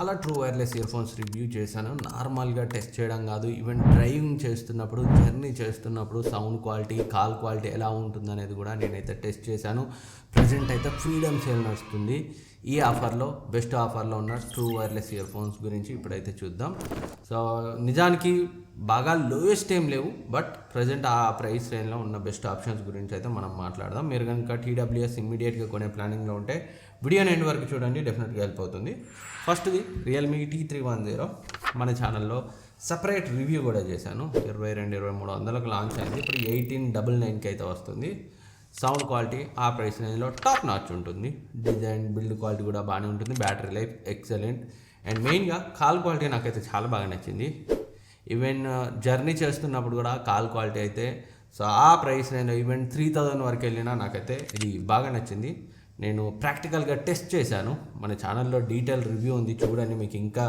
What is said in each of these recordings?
చాలా true wireless ear phones review చేశాను. నార్మల్గా టెస్ట్ చేయడం కాదు, ఈవెన్ డ్రైవింగ్ చేస్తున్నప్పుడు, జర్నీ చేస్తున్నప్పుడు సౌండ్ క్వాలిటీ, కాల్ క్వాలిటీ ఎలా ఉంటుందనేది కూడా నేనైతే టెస్ట్ చేశాను. ప్రజెంట్ అయితే ఫ్రీడమ్ సేల్ నడుస్తుంది. ఈ ఆఫర్లో బెస్ట్ ఆఫర్లో ఉన్న ట్రూ వైర్లెస్ ఇయర్ ఫోన్స్ గురించి ఇప్పుడైతే చూద్దాం. సో నిజానికి బాగా లోయెస్ట్ ఏం లేవు, బట్ ప్రజెంట్ ఆ ప్రైస్ రేంజ్లో ఉన్న బెస్ట్ ఆప్షన్స్ గురించి అయితే మనం మాట్లాడదాం. మీరు కనుక TWS ఇమ్మీడియట్గా కొనే ప్లానింగ్లో ఉంటే వీడియోని ఎండ్ వరకు చూడండి, డెఫినెట్గా హెల్ప్ అవుతుంది. ఫస్ట్ది రియల్మీ T310. మన ఛానల్లో సపరేట్ రివ్యూ కూడా చేశాను. 22,2300 లాంచ్ అయింది. ఇప్పుడు 18,999కి అయితే వస్తుంది. సౌండ్ క్వాలిటీ ఆ ప్రైస్ రేంజ్లో టాప్ నాచ్ ఉంటుంది. డిజైన్, బిల్డ్ క్వాలిటీ కూడా బాగానే ఉంటుంది. Battery life excellent. అండ్ మెయిన్గా కాల్ క్వాలిటీ నాకైతే చాలా బాగా నచ్చింది. ఈవెన్ జర్నీ చేస్తున్నప్పుడు కూడా కాల్ క్వాలిటీ అయితే సో ఆ ప్రైస్ రేంజ్లో ఈవెన్ 3,000 వరకు వెళ్ళినా నాకైతే ఇది బాగా నచ్చింది. నేను ప్రాక్టికల్గా టెస్ట్ చేశాను. మన ఛానల్లో డీటెయిల్ రివ్యూ ఉంది, చూడండి, మీకు ఇంకా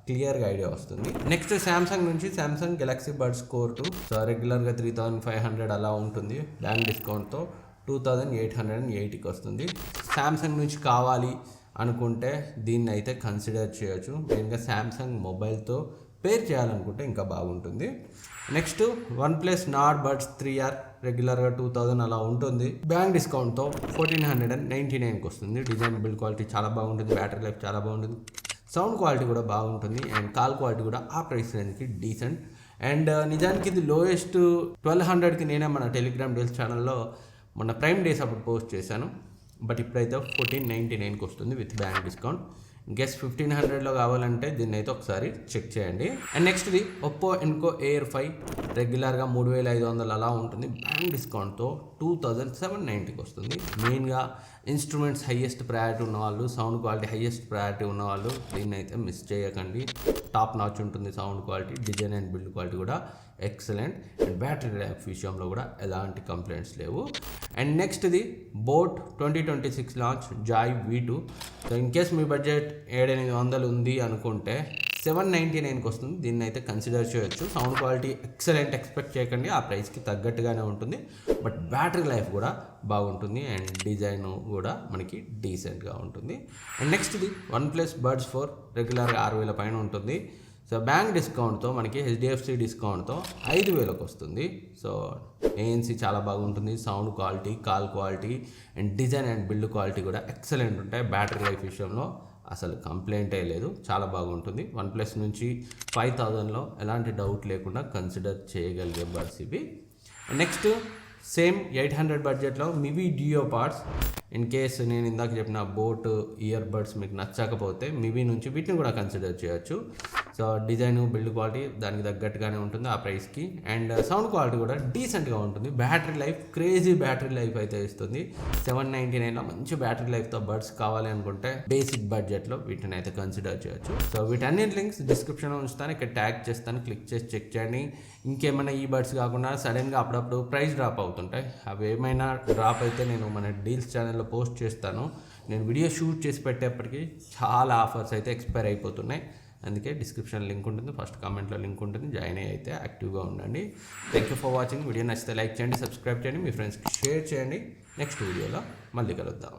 క్లియర్గా ఐడియా వస్తుంది. నెక్స్ట్ శాంసంగ్ నుంచి Samsung Galaxy buds core 2. So రెగ్యులర్గా 3,500 అలా ఉంటుంది. బ్యాంక్ డిస్కౌంట్తో 2,880కి వస్తుంది. శాంసంగ్ నుంచి కావాలి అనుకుంటే దీన్ని అయితే కన్సిడర్ చేయొచ్చు. మెయిన్గా శాంసంగ్ మొబైల్తో పేర్ చేయాలనుకుంటే ఇంకా బాగుంటుంది. Next OnePlus Nord Buds 3R రెగ్యులర్గా 2,000 అలా ఉంటుంది. బ్యాంక్ డిస్కౌంట్తో 1,499కి వస్తుంది. డిజైన్, బిల్డ్ క్వాలిటీ చాలా బాగుంటుంది. బ్యాటరీ లైఫ్ చాలా బాగుంటుంది. సౌండ్ క్వాలిటీ కూడా బాగుంటుంది. అండ్ కాల్ క్వాలిటీ కూడా ఆ ప్రైస్ రేంజ్కి డీసెంట్. అండ్ నిజానికి ఇది లోయెస్ట్ 1,200కి నేనే మన టెలిగ్రామ్ డీల్స్ ఛానల్లో మొన్న ప్రైమ్ డేస్ అప్పుడు పోస్ట్ చేశాను. బట్ ఇప్పుడైతే 1,499కి వస్తుంది విత్ బ్యాంక్ డిస్కౌంట్. గెస్ 1,500లో కావాలంటే దీన్ని అయితే ఒకసారి చెక్ చేయండి. అండ్ నెక్స్ట్ది ఒప్పో ఎన్కో ఎయిర్ 5 రెగ్యులర్గా 3,500 అలా ఉంటుంది. బ్యాంక్ డిస్కౌంట్తో 2,790కి వస్తుంది. మెయిన్గా ఇన్స్ట్రుమెంట్స్ హైయెస్ట్ ప్రయారిటీ ఉన్నవాళ్ళు, సౌండ్ క్వాలిటీ హైయెస్ట్ ప్రయారిటీ ఉన్నవాళ్ళు దీన్ని అయితే మిస్ చేయకండి. టాప్ నాచ్ ఉంటుంది sound quality, design and build quality కూడా ఎక్సలెంట్. అండ్ బ్యాటరీ లైఫ్ విషయంలో కూడా ఎలాంటి కంప్లైంట్స్ లేవు. అండ్ నెక్స్ట్ది boAt 2026 launch joy V2. So in case మీ బడ్జెట్ 7,800 ఉంది అనుకుంటే 799కి వస్తుంది. దీన్ని అయితే కన్సిడర్ చేయొచ్చు. సౌండ్ క్వాలిటీ ఎక్సలెంట్ ఎక్స్పెక్ట్ చేయకండి, ఆ ప్రైస్కి తగ్గట్టుగానే ఉంటుంది. బట్ బ్యాటరీ లైఫ్ కూడా బాగుంటుంది. అండ్ డిజైన్ కూడా మనకి డీసెంట్గా ఉంటుంది. అండ్ నెక్స్ట్ది OnePlus Buds 4 రెగ్యులర్గా 6,000 పైన ఉంటుంది. సో బ్యాంక్ డిస్కౌంట్తో మనకి HDFC డిస్కౌంట్తో 5,000కి వస్తుంది. సో ANC చాలా బాగుంటుంది. Sound quality, call quality and design and build quality కూడా ఎక్సలెంట్ ఉంటాయి. బ్యాటరీ లైఫ్ విషయంలో అసలు కంప్లైంటే లేదు, చాలా బాగుంటుంది. OnePlus నుంచి 5,000లో ఎలాంటి డౌట్ లేకుండా కన్సిడర్ చేయగలిగే బడ్స్ ఇవి. నెక్స్ట్ సేమ్ 800 బడ్జెట్లో మివి డియో పాడ్స్. ఇన్ కేస్ నేను ఇందాక చెప్పిన బోట్ ఇయర్ బడ్స్ మీకు నచ్చకపోతే మివి నుంచి వీటిని కూడా కన్సిడర్ చేయొచ్చు. సో డిజైన్, బిల్డ్ క్వాలిటీ దానికి తగ్గట్టుగానే ఉంటుంది ఆ ప్రైస్కి. అండ్ సౌండ్ క్వాలిటీ కూడా డీసెంట్గా ఉంటుంది. Battery life crazy battery life అయితే ఇస్తుంది. 799లో మంచి బ్యాటరీ లైఫ్తో బడ్స్ కావాలి అనుకుంటే బేసిక్ బడ్జెట్లో వీటిని అయితే కన్సిడర్ చేయొచ్చు. సో వీటన్నిటి లింక్స్ డిస్క్రిప్షన్లో ఉంచుతాను, ఇక్కడ ట్యాగ్ చేస్తాను, క్లిక్ చేసి చెక్ చేయండి. ఇంకేమైనా ఈ బడ్స్ కాకుండా సడన్గా అప్పుడప్పుడు ప్రైస్ డ్రాప్ అవుతుంటాయి. అవి ఏమైనా డ్రాప్ అయితే నేను మన డీల్స్ ఛానల్లో పోస్ట్ చేస్తాను. నేను వీడియో షూట్ చేసి పెట్టేప్పటికీ చాలా ఆఫర్స్ అయితే ఎక్స్పైర్ అయిపోతున్నాయి. అందుకే డిస్క్రిప్షన్ లింక్ ఉంటుంది, ఫస్ట్ కామెంట్లో లింక్ ఉంటుంది, జాయిన్ అయితే యాక్టివ్గా ఉండండి. Thank you for watching. Video నచ్చితే లైక్ చేయండి, సబ్స్క్రైబ్ చేయండి, మీ ఫ్రెండ్స్కి షేర్ చేయండి. నెక్స్ట్ వీడియోలో మళ్ళీ కలుద్దాం.